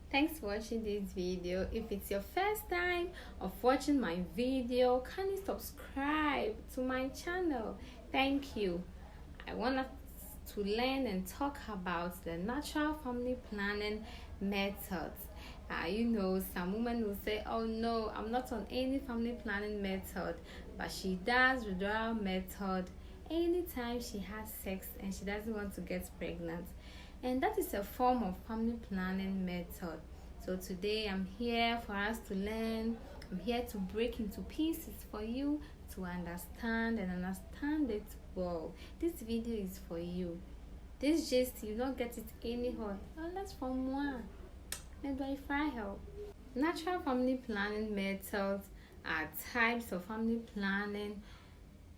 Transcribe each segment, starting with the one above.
Thanks for watching this video. If it's your first time of watching my video, kindly subscribe to my channel. Thank you. I want us to learn and talk about the natural family planning methods. Some women will say, oh no, I'm not on any family planning method, but she does withdrawal method anytime she has sex and she doesn't want to get pregnant, and that is a form of family planning method. So today I'm here for us to learn. I'm here to break into pieces for you to understand it well. This video is for you. This gist, you don't get it anyhow unless from one. And by fry help. Natural family planning methods are types of family planning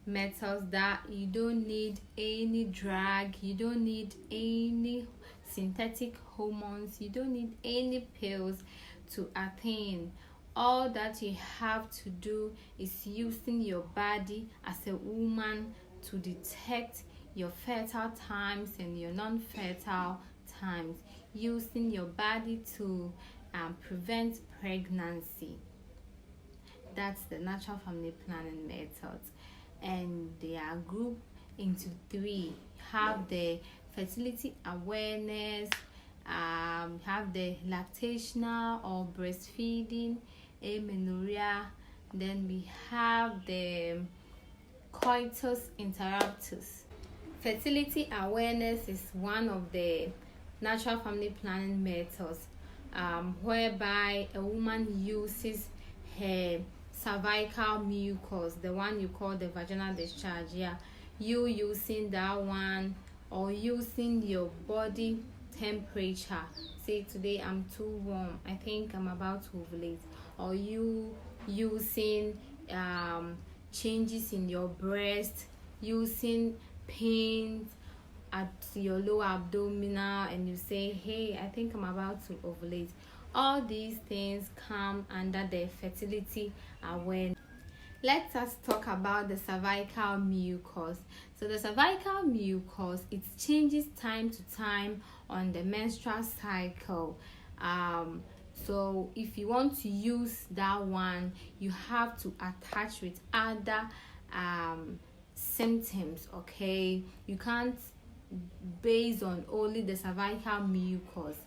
methods that you don't need any drug, you don't need any synthetic hormones, you don't need any pills to attain. All that you have to do is using your body as a woman to detect your fertile times and your non-fertile times, using your body to prevent pregnancy. That's the natural family planning methods, and they are grouped into three. Have the fertility awareness, have the lactational or breastfeeding, amenorrhea. Then we have the Coitus Interrupts. Fertility awareness is one of the natural family planning methods, whereby a woman uses her cervical mucus, the one you call the vaginal discharge. You using that one, or using your body temperature. Say today I'm too warm, I think I'm about to ovulate. Or you using changes in your breast, using pains at your lower abdominal, and you say, hey, I think I'm about to ovulate. All these things come under the fertility awareness. Let us talk about the cervical mucus. So the cervical mucus, it changes time to time on the menstrual cycle. So if you want to use that one, you have to attach with other symptoms, okay? You can't base on only the cervical mucus,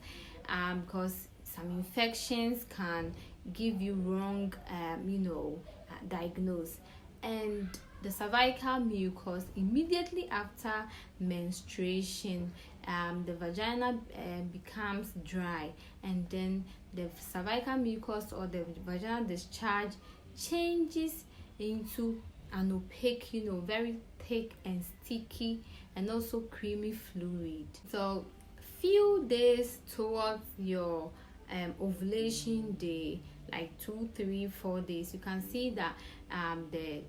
because some infections can give you wrong diagnose. And the cervical mucus, immediately after menstruation, the vagina becomes dry, and then the cervical mucus or the vaginal discharge changes into an opaque, very thick and sticky and also creamy fluid. So few days towards your ovulation day, like 2, 3, 4 days, you can see that the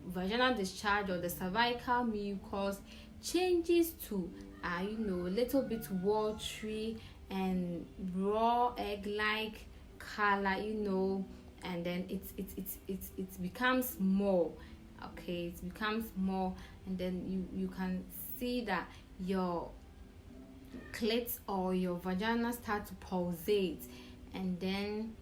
vaginal discharge or the cervical mucus changes to a little bit watery and raw egg-like color, and then it becomes more. Okay, it becomes more, and then you can see that your clit or your vagina start to pulsate, and then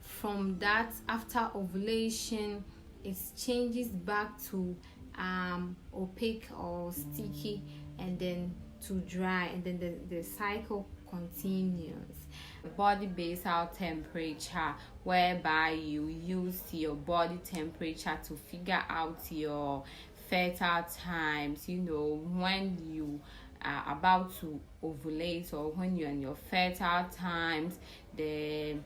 from that, after ovulation, it changes back to opaque or sticky, and then to dry, and then the cycle continues. Body basal temperature, whereby you use your body temperature to figure out your fertile times. When you are about to ovulate, or when you're in your fertile times, the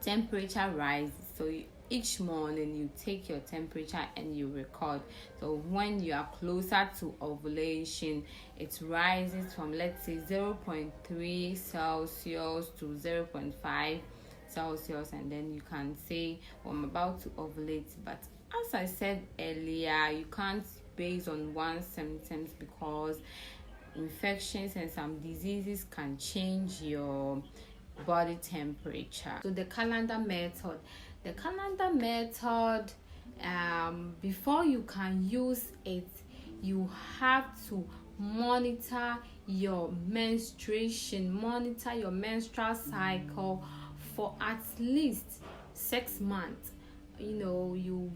temperature rises. So each morning you take your temperature and you record. So when you are closer to ovulation, it rises from, let's say, 0.3 Celsius to 0.5 Celsius, and then you can say, I'm about to ovulate. But as I said earlier, you can't base on one symptoms, because infections and some diseases can change your body temperature. So the calendar method, before you can use it, you have to monitor your menstruation, monitor your menstrual cycle for at least 6 months. You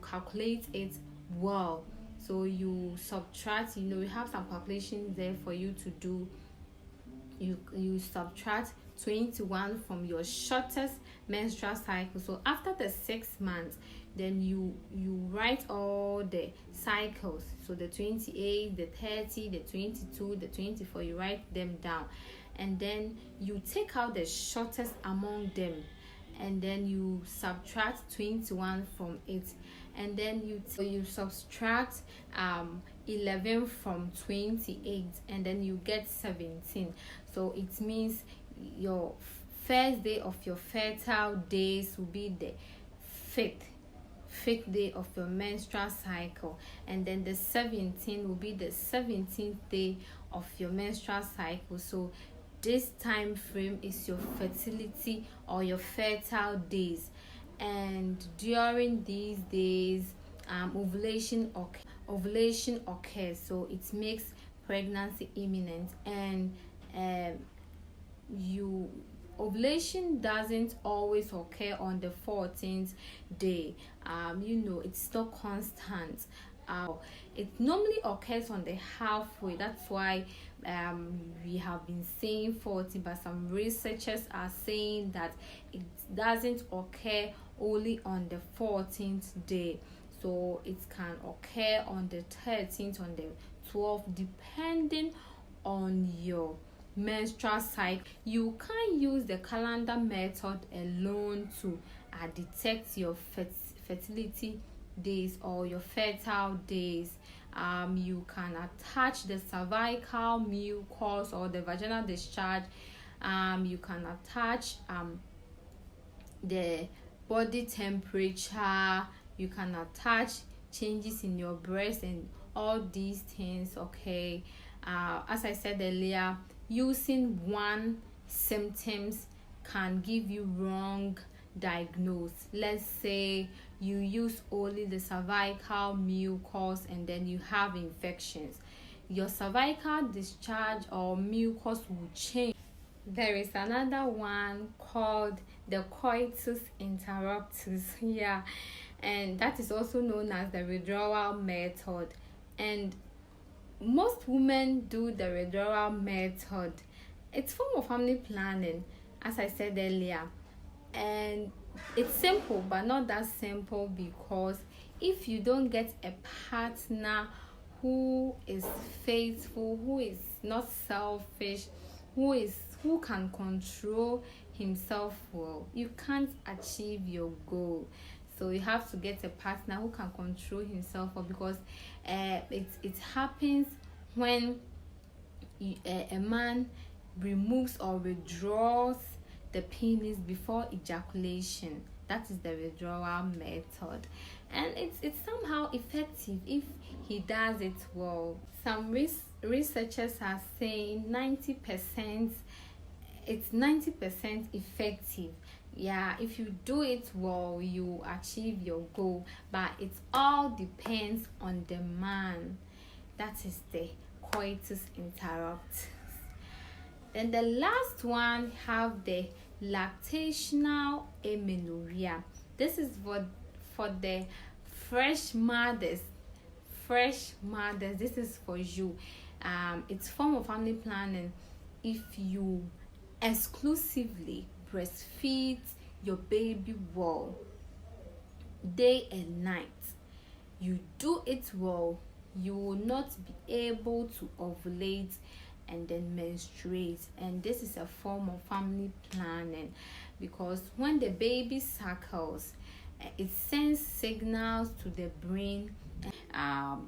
calculate it well. So you subtract, we have some calculations there for you to do. You subtract 21 from your shortest menstrual cycle. So after the 6 months, then you write all the cycles. So the 28, the 30, the 22, the 24, you write them down, and then you take out the shortest among them, and then you subtract 21 from it, and then you subtract 11 from 28, and then you get 17. So it means your first day of your fertile days will be the fifth day of your menstrual cycle, and then the 17th will be the 17th day of your menstrual cycle. So this time frame is your fertility or your fertile days, and during these days ovulation occurs, so it makes pregnancy imminent. And ovulation doesn't always occur on the 14th day. It's not constant. It normally occurs on the halfway. That's why we have been saying 40, but some researchers are saying that it doesn't occur only on the 14th day. So it can occur on the 13th, on the 12th, depending on your menstrual cycle. You can't use the calendar method alone to detect your fertility days or your fertile days. You can attach the cervical mucus or the vaginal discharge. You can attach the body temperature. You can attach changes in your breast and all these things. Okay, as I said earlier, using one symptoms can give you wrong diagnosis. Let's say you use only the cervical mucus and then you have infections. Your cervical discharge or mucus will change. There is another one called the Coitus Interrupts. Yeah, and that is also known as the Withdrawal Method. And most women do the Withdrawal Method. It's form of family planning, as I said earlier, and it's simple, but not that simple, because if you don't get a partner who is faithful, who is not selfish, who can control himself well, you can't achieve your goal. So you have to get a partner who can control himself well, because it happens when a man removes or withdraws the penis before ejaculation. That is the Withdrawal Method, and it's somehow effective if he does it well. Some researchers are saying 90%. It's 90% effective. Yeah, if you do it well, you achieve your goal, but it all depends on the man. That is the Coitus Interrupts. Then the last one have the lactational amenorrhea. This is for the fresh mothers. This is for you. It's form of family planning. If you exclusively breastfeed your baby well, day and night, you do it well, you will not be able to ovulate and then menstruate. And this is a form of family planning, because when the baby suckles, it sends signals to the brain.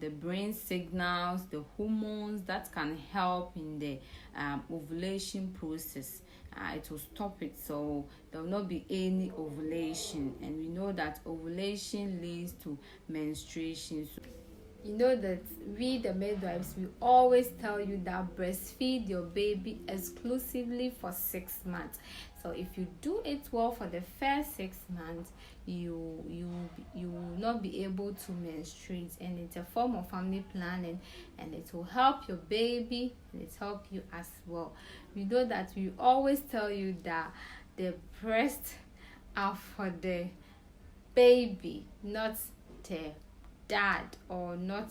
The brain signals the hormones that can help in the ovulation process. It will stop it, so there will not be any ovulation, and we know that ovulation leads to menstruation. You know that we, the midwives, we always tell you that breastfeed your baby exclusively for 6 months. So if you do it well for the first 6 months, you will not be able to menstruate, and it's a form of family planning, and it will help your baby and it help you as well. You know that we always tell you that the breasts are for the baby, not the dad, or not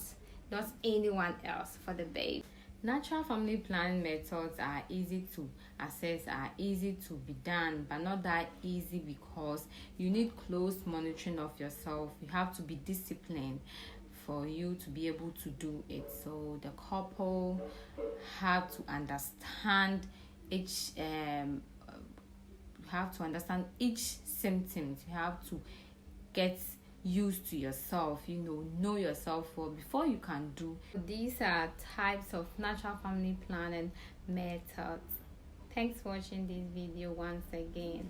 anyone else, for the baby. Natural family planning methods are easy to access, are easy to be done, but not that easy because you need close monitoring of yourself. You have to be disciplined for you to be able to do it. So the couple have to understand each symptoms. You have to get used to yourself, know yourself well before you can do. These are types of natural family planning methods. Thanks for watching this video once again.